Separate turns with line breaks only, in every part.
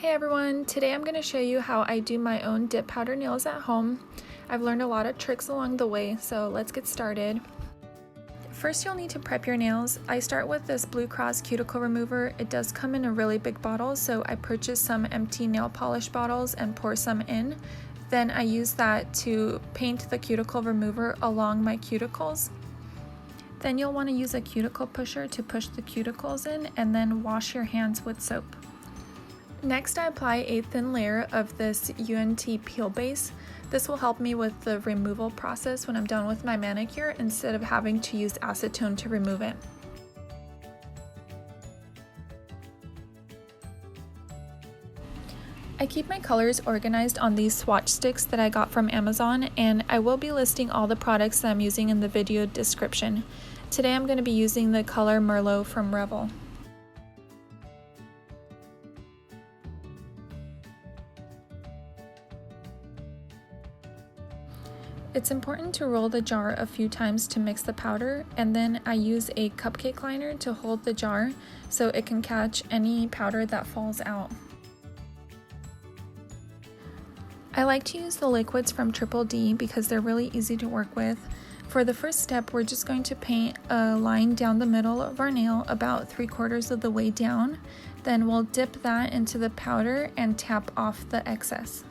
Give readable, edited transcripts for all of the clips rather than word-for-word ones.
Hey everyone, today I'm going to show you how I do my own dip powder nails at home. I've learned a lot of tricks along the way, so let's get started. First you'll need to prep your nails. I start with this Blue Cross cuticle remover. It does come in a really big bottle, so I purchase some empty nail polish bottles and pour some in. Then I use that to paint the cuticle remover along my cuticles. Then you'll want to use a cuticle pusher to push the cuticles in and then wash your hands with soap. Next, I apply a thin layer of this UNT peel base. This will help me with the removal process when I'm done with my manicure instead of having to use acetone to remove it. I keep my colors organized on these swatch sticks that I got from Amazon, and I will be listing all the products that I'm using in the video description. Today I'm going to be using the color Merlot from Revel. It's important to roll the jar a few times to mix the powder, and then I use a cupcake liner to hold the jar so it can catch any powder that falls out. I like to use the liquids from Triple D because they're really easy to work with. For the first step, we're just going to paint a line down the middle of our nail about 3/4 of the way down. Then we'll dip that into the powder and tap off the excess.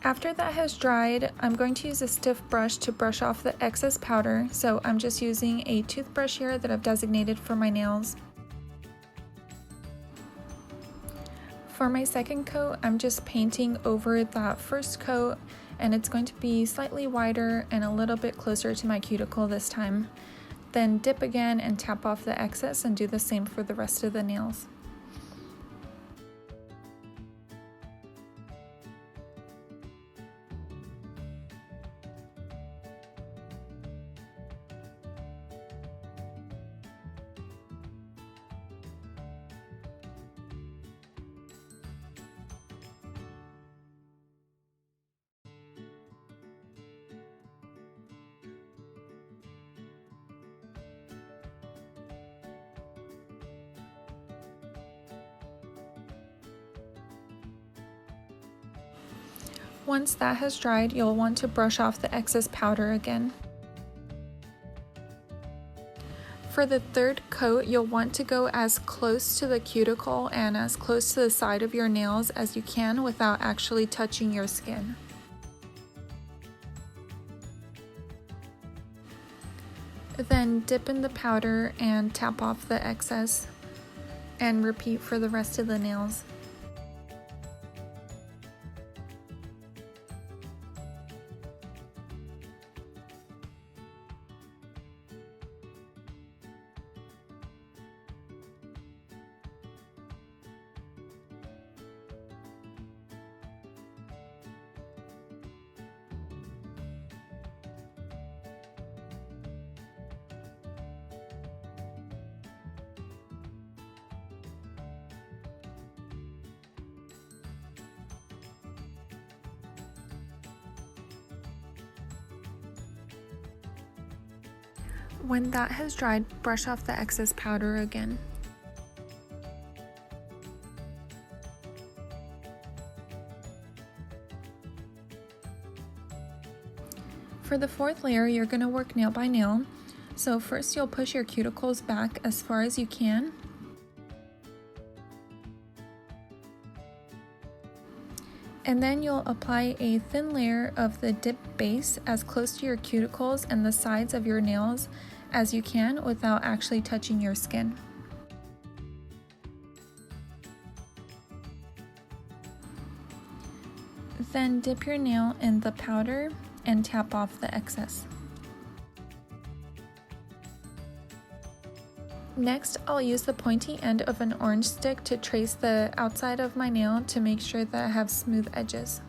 After that has dried, I'm going to use a stiff brush to brush off the excess powder, so I'm just using a toothbrush here that I've designated for my nails. For my second coat, I'm just painting over that first coat, and it's going to be slightly wider and a little bit closer to my cuticle this time. Then dip again and tap off the excess and do the same for the rest of the nails. Once that has dried, you'll want to brush off the excess powder again. For the third coat, you'll want to go as close to the cuticle and as close to the side of your nails as you can without actually touching your skin. Then dip in the powder and tap off the excess, and repeat for the rest of the nails. When that has dried, brush off the excess powder again. For the fourth layer, you're going to work nail by nail. So first you'll push your cuticles back as far as you can. And then you'll apply a thin layer of the dip base as close to your cuticles and the sides of your nails as you can without actually touching your skin. Then dip your nail in the powder and tap off the excess. Next, I'll use the pointy end of an orange stick to trace the outside of my nail to make sure that I have smooth edges.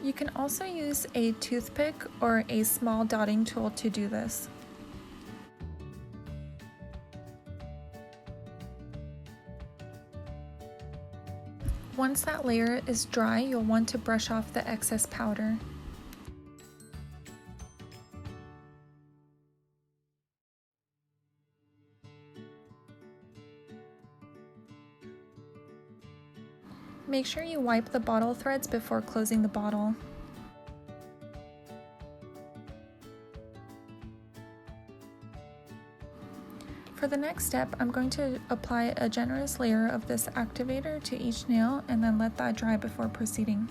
You can also use a toothpick or a small dotting tool to do this. Once that layer is dry, you'll want to brush off the excess powder. Make sure you wipe the bottle threads before closing the bottle. For the next step, I'm going to apply a generous layer of this activator to each nail and then let that dry before proceeding.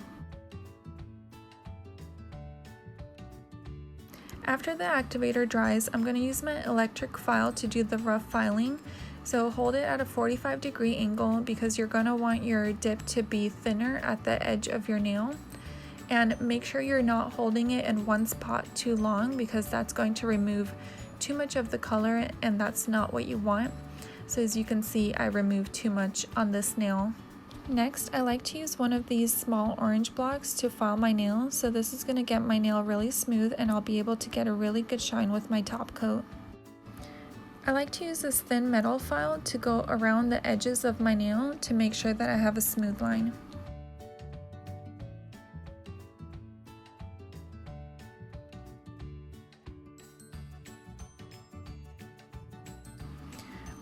After the activator dries, I'm going to use my electric file to do the rough filing. So hold it at a 45-degree angle because you're going to want your dip to be thinner at the edge of your nail. And make sure you're not holding it in one spot too long because that's going to remove too much of the color and that's not what you want. So as you can see, I removed too much on this nail. Next, I like to use one of these small orange blocks to file my nail. So this is going to get my nail really smooth and I'll be able to get a really good shine with my top coat. I like to use this thin metal file to go around the edges of my nail to make sure that I have a smooth line.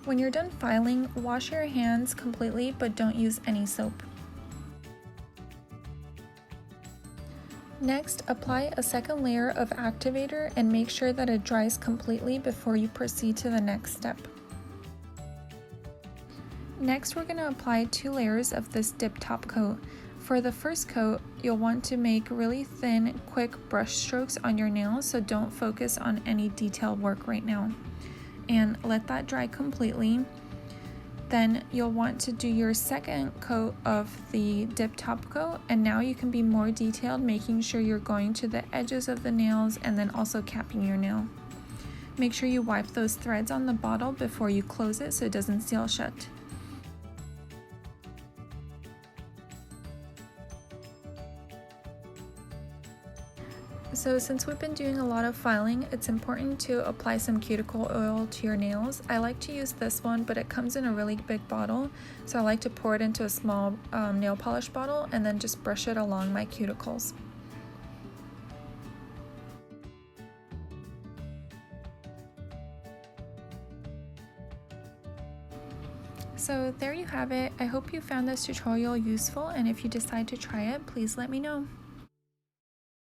When you're done filing, wash your hands completely, but don't use any soap. Next, apply a second layer of activator and make sure that it dries completely before you proceed to the next step. Next, we're going to apply 2 layers of this dip top coat. For the first coat, you'll want to make really thin, quick brush strokes on your nails, so don't focus on any detail work right now. And let that dry completely. Then you'll want to do your second coat of the dip top coat, and now you can be more detailed, making sure you're going to the edges of the nails and then also capping your nail. Make sure you wipe those threads on the bottle before you close it so it doesn't seal shut. So since we've been doing a lot of filing, it's important to apply some cuticle oil to your nails. I like to use this one, but it comes in a really big bottle, so I like to pour it into a small nail polish bottle and then just brush it along my cuticles. So there you have it. I hope you found this tutorial useful, and if you decide to try it, please let me know.